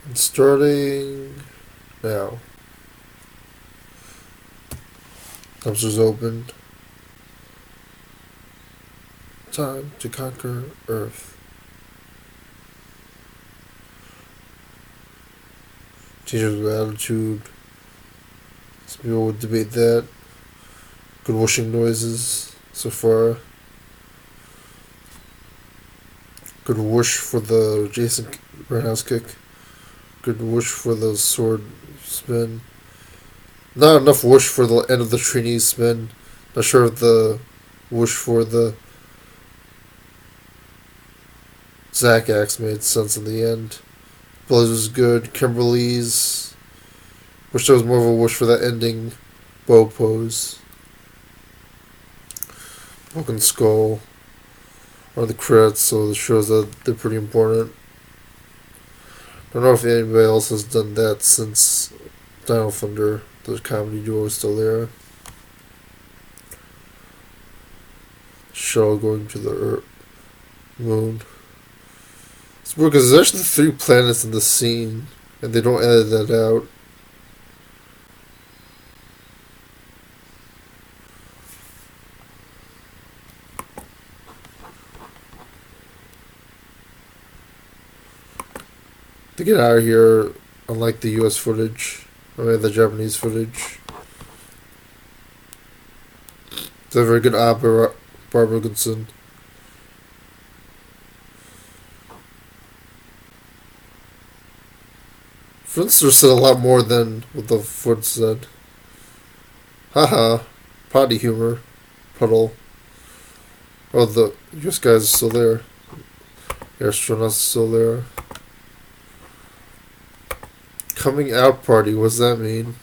And starting now. Dumpsters opened. Time to conquer Earth. Teachers with attitude. Some people would debate that. Good whooshing noises so far. Good whoosh for the Jason roundhouse kick. Good whoosh for the sword spin. Not enough whoosh for the end of the Trini spin. Not sure if the whoosh for the Zack axe made sense in the end. Blaze was good. Kimberly's. Wish there was more of a whoosh for that ending bow pose. Broken Skull are the crits, so it shows that they're pretty important. I don't know if anybody else has done that since Dino Thunder. The comedy duo is still there. Shuttle going to the moon. It's weird because there's actually 3 planets in the scene, and they don't edit that out. To get out of here, unlike the US footage, the Japanese footage. It's a very good opera, Barbara Goodson. Finster said a lot more than what the foot said. Haha, potty humor, puddle. Oh, the US guys are still there. The astronauts are still there. Coming out party, what's that mean?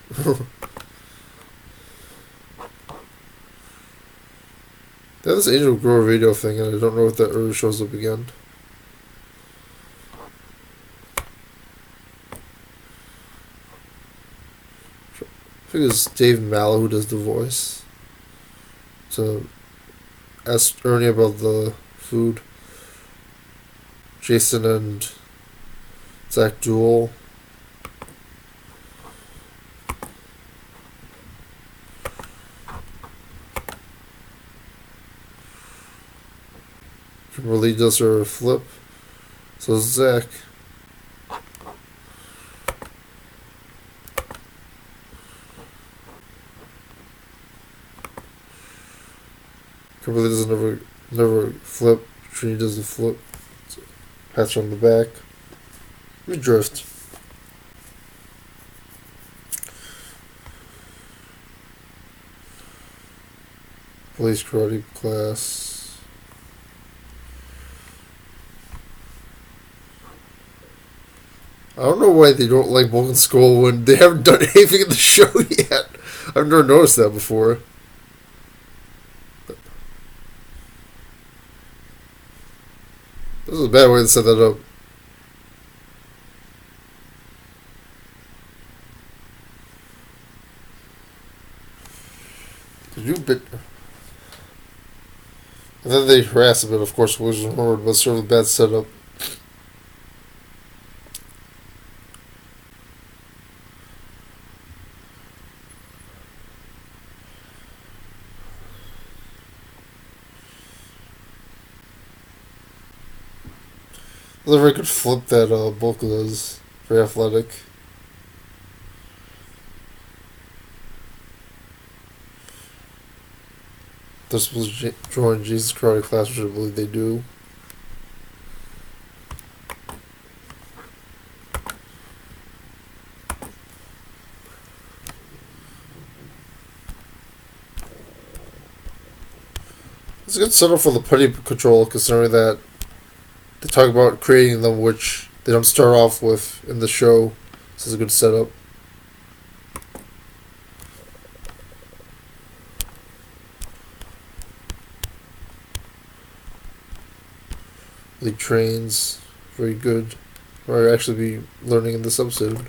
They have this Angel Grower video thing, and I don't know if that ever shows up again. I think it's Dave Mallow who does the voice. So, ask Ernie about the food. Jason and Zach duel. Kimberly does her flip. So Zach. Kimberly doesn't never flip. Trini does the flip. So, pats her on the back. We drift. Police karate class. I don't know why they don't like Broken Skull when they haven't done anything in the show yet. I've never noticed that before. This is a bad way to set that up. And then they harass a bit, of course, which is hard, but sort of a bad setup. Liver could flip that Bulk does. Very athletic. They're supposed to join Jesus Karate class, which I believe they do. It's a good setup for the putty control, considering that they talk about creating them, which they don't start off with in the show. So it's a good setup. The trains, very good. Or actually be learning in this episode.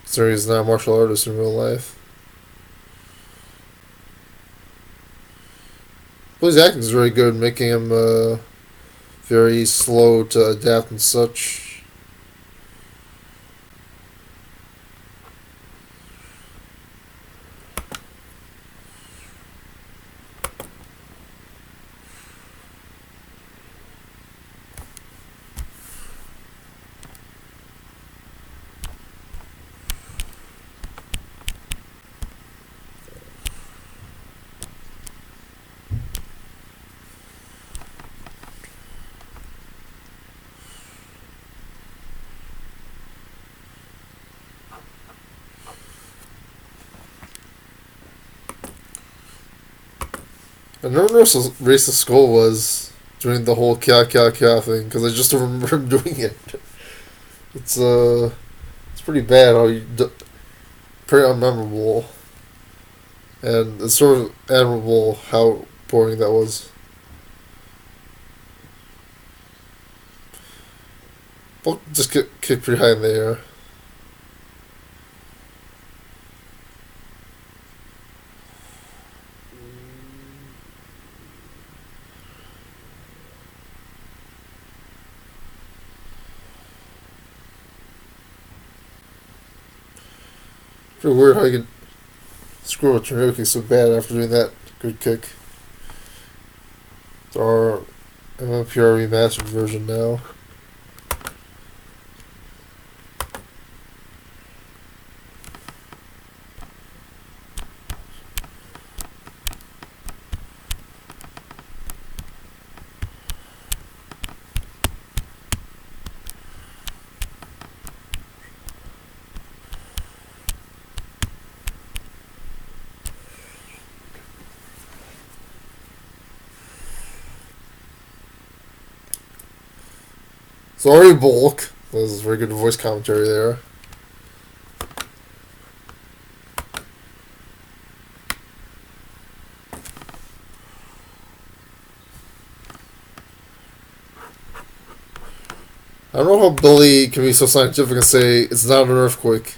Considering he's not a martial artist in real life. But his acting is very good, making him very slow to adapt and such. I never noticed how racist Skull was doing the whole kya thing because I just don't remember him doing it. It's it's pretty bad. Pretty unmemorable, and it's sort of admirable how boring that was. Bulk just get kicked pretty high in the air. Pretty weird how you can screw a tornado kick so bad after doing that good kick. Our MMPR remastered version now. Sorry, Bulk. That was very good voice commentary there. I don't know how Billy can be so scientific and say it's not an earthquake.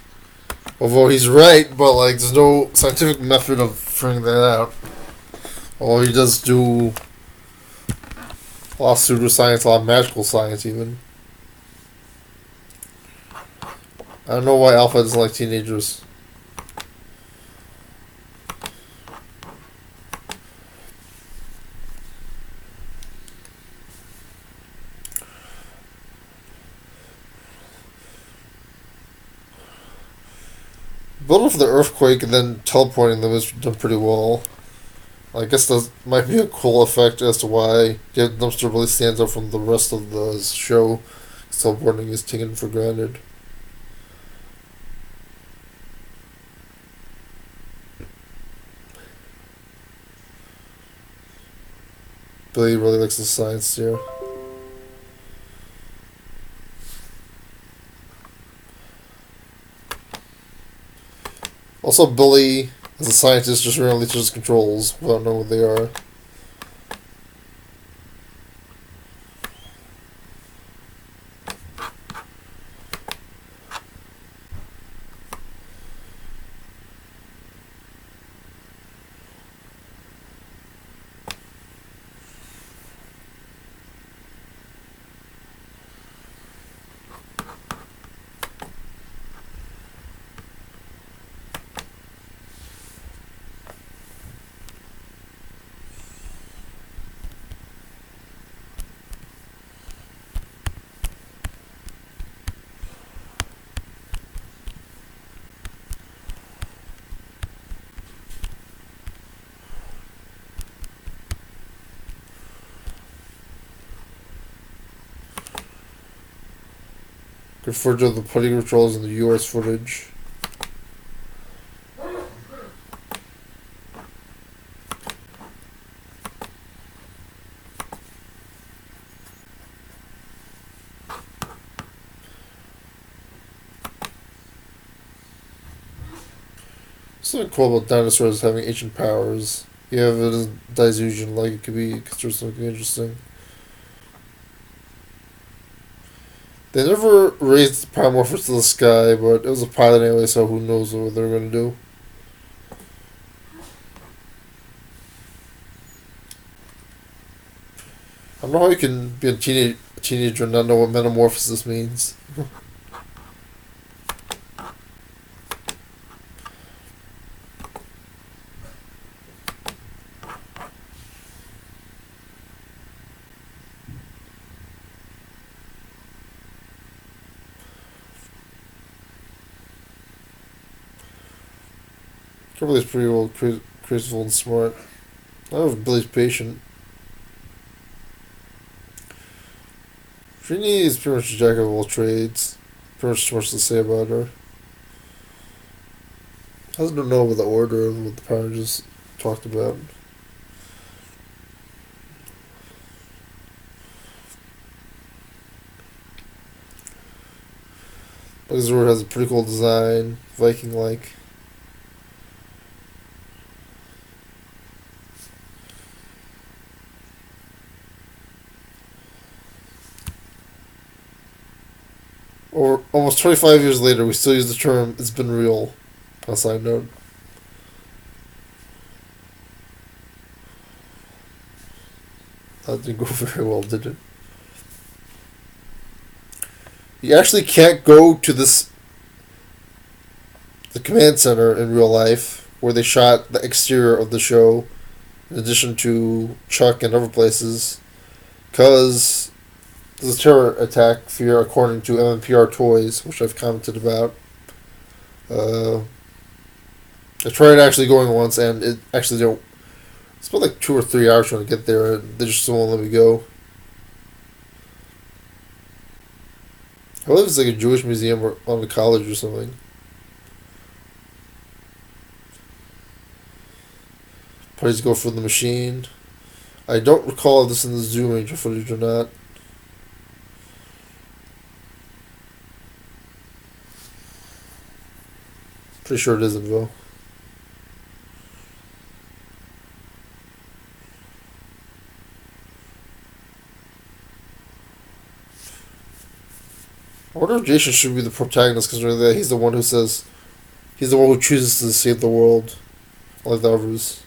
Although he's right, but like there's no scientific method of figuring that out. Although he does do a lot of pseudoscience, a lot of magical science even. I don't know why Alpha doesn't like teenagers. Building for the earthquake and then teleporting them is done pretty well. I guess that might be a cool effect as to why David Dumpster really stands out from the rest of the show. Teleporting is taken for granted. Billy really likes the science here. Also, Billy, as a scientist, just releases his controls without knowing what they are. Referred to the putty controls in the US footage. Something cool about dinosaurs having ancient powers. Yeah, if it is Disusion, like it could be considered something interesting. They never raised the Primorphers to the sky, but it was a pilot anyway, so who knows what they're going to do. I don't know how you can be a teenager and not know what metamorphosis means. Billy's pretty old, crazyful, and smart. I don't know if Billy's patient. Trini is pretty much a jack of all trades. Pretty much too much to say about her. I don't know about the order of what the power just talked about. Megazord has a pretty cool design, Viking-like. Or almost 25 years later, we still use the term "it's been real." On a side note. That didn't go very well, did it? You actually can't go to the command center in real life, where they shot the exterior of the show, in addition to Chuck and other places, because there's a terror attack fear according to MMPR Toys, which I've commented about. I tried actually going once, and it actually don't. It's about like 2 or 3 hours trying to get there, and they just won't let me go. I believe it's like a Jewish museum or on a college or something. Parties go for the machine. I don't recall if this is in the Zoom Ranger footage or not. Pretty sure it isn't though. I wonder if Jason should be the protagonist, considering that he's the one who says he's the one who chooses to save the world, like the others.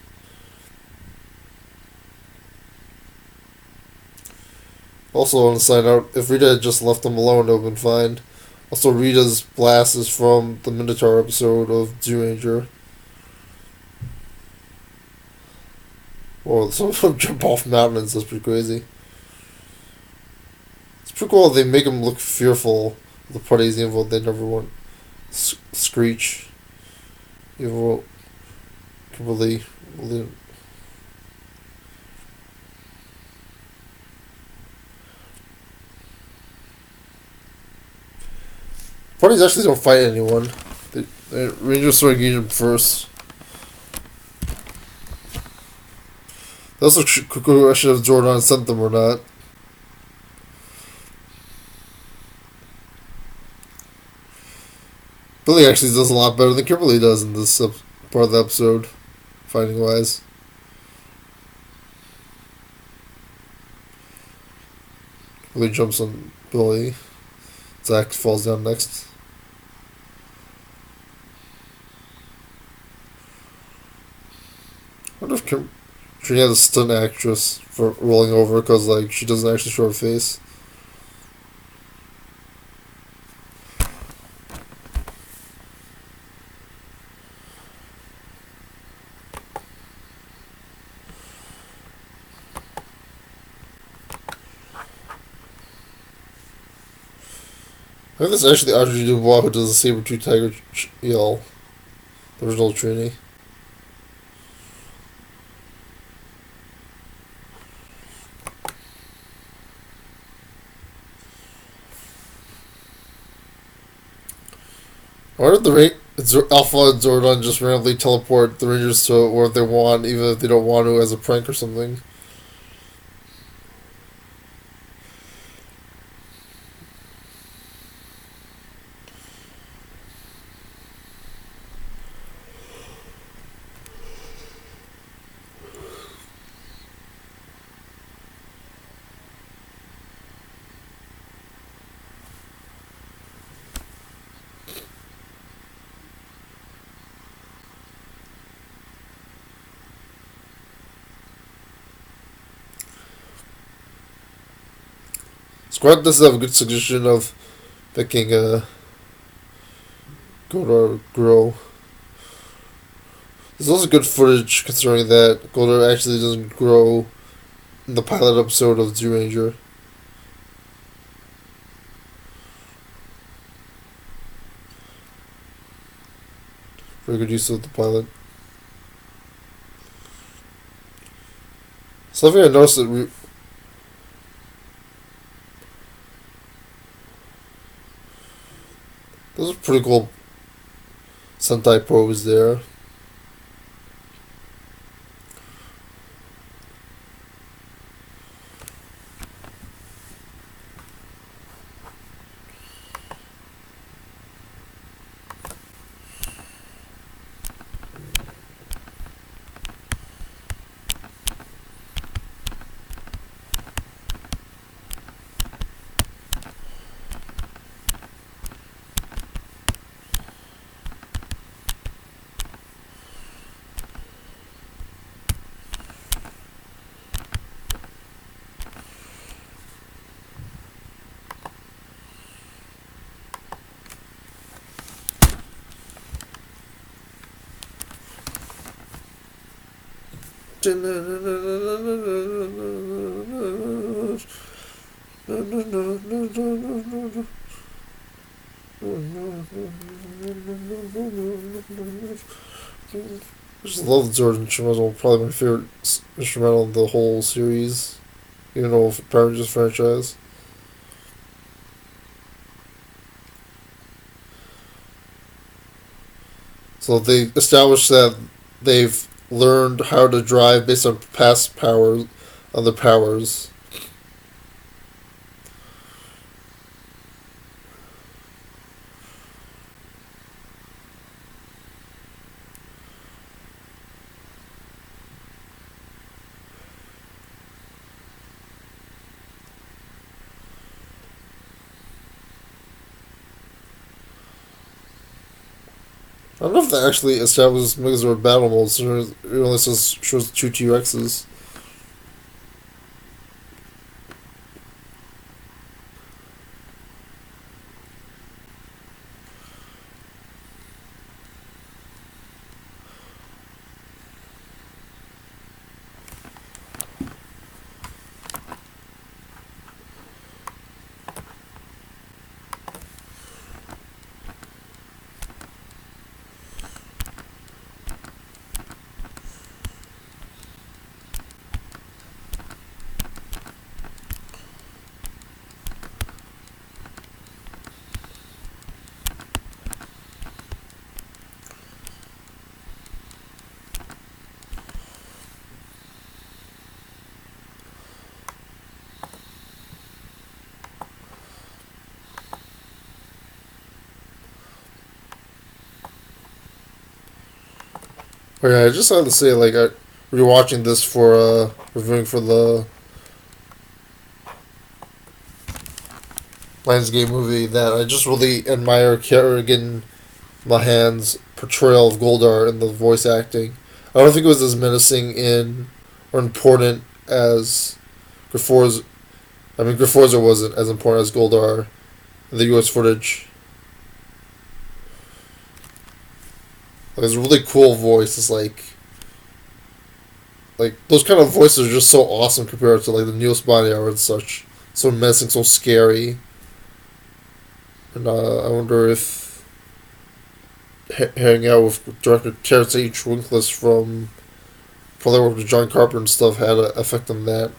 Also, on a side note, if Rita had just left them alone, it would have been fine. Also, Rita's blast is from the Minotaur episode of Zoo Ranger. Well, some of them jump off mountains. That's pretty crazy. It's pretty cool. They make them look fearful. The parties involved, they never want Screech. Evil. Kimberly. Parties actually don't fight anyone. Rangers sort of engage them first. That's a question if Jordan sent them or not. Billy actually does a lot better than Kimberly does in this part of the episode, fighting wise. Billy jumps on Billy. Zach falls down next. I wonder if Trini has a stunt actress for rolling over because like she doesn't actually show her face. I think that's actually Audrey Dubois who does the saber-tooth tiger yell. The original Trini. I wonder if Alpha and Zordon just randomly teleport the Rangers to where they want, even if they don't want to, as a prank or something. Squad does have a good suggestion of picking Goldar Grow. There's also good footage considering that Goldar actually doesn't grow in the pilot episode of Zoo Ranger. Very good use of the pilot. Something I noticed that those are pretty cool Sentai pose there. I just love the George instrumental. Probably my favorite instrumental in the whole series. Even though Power Rangers franchise. So they established that they've learned how to drive based on past powers, other powers. I don't know if that actually establishes Megazord battle modes. It only says shows two T-Rexes. Oh yeah, I just had to say, like, I rewatching this for reviewing for the Lionsgate movie, that I just really admire Kerrigan Mahan's portrayal of Goldar in the voice acting. I don't think it was as menacing in or important as Grifor's. I mean, Griforza wasn't as important as Goldar in the U.S. footage. Like, it's a really cool voice. It's like those kind of voices are just so awesome compared to like the Neil Spiny era and such. So menacing, so scary. And I wonder if hanging out with director Terrence H. Winkless from probably worked with John Carpenter and stuff had an effect on that.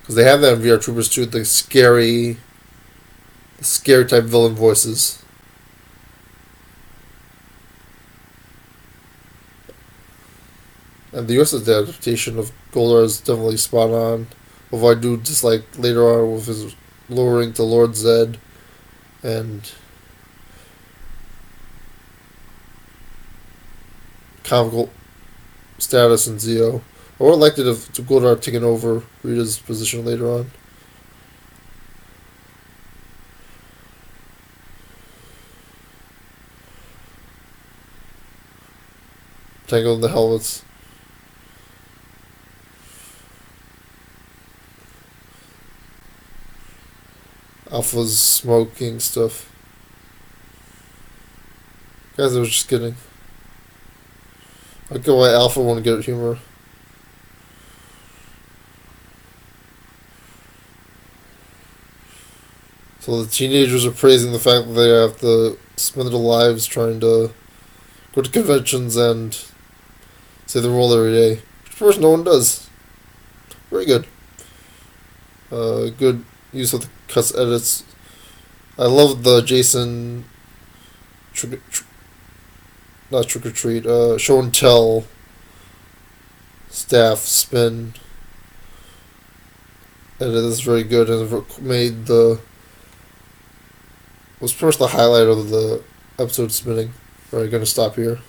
Because they have that in VR Troopers too, the scary type villain voices. And the US adaptation of Goldar is definitely spot on. Although I do dislike later on with his lowering to Lord Zed and comical status in Zeo. I would have liked it if Goldar had taken over Rita's position later on. Tangled in the helmets. Alpha's smoking stuff. Guys, I was just kidding. I get why Alpha won't get humor. So the teenagers are praising the fact that they have to spend their lives trying to go to conventions and say the role every day. Which of course no one does. Very good. Good use of the cuts edits. I love the Jason not trick or treat, show and tell staff spin. And it is very good and it made was pretty much the highlight of the episode spinning. Alright, gonna stop here.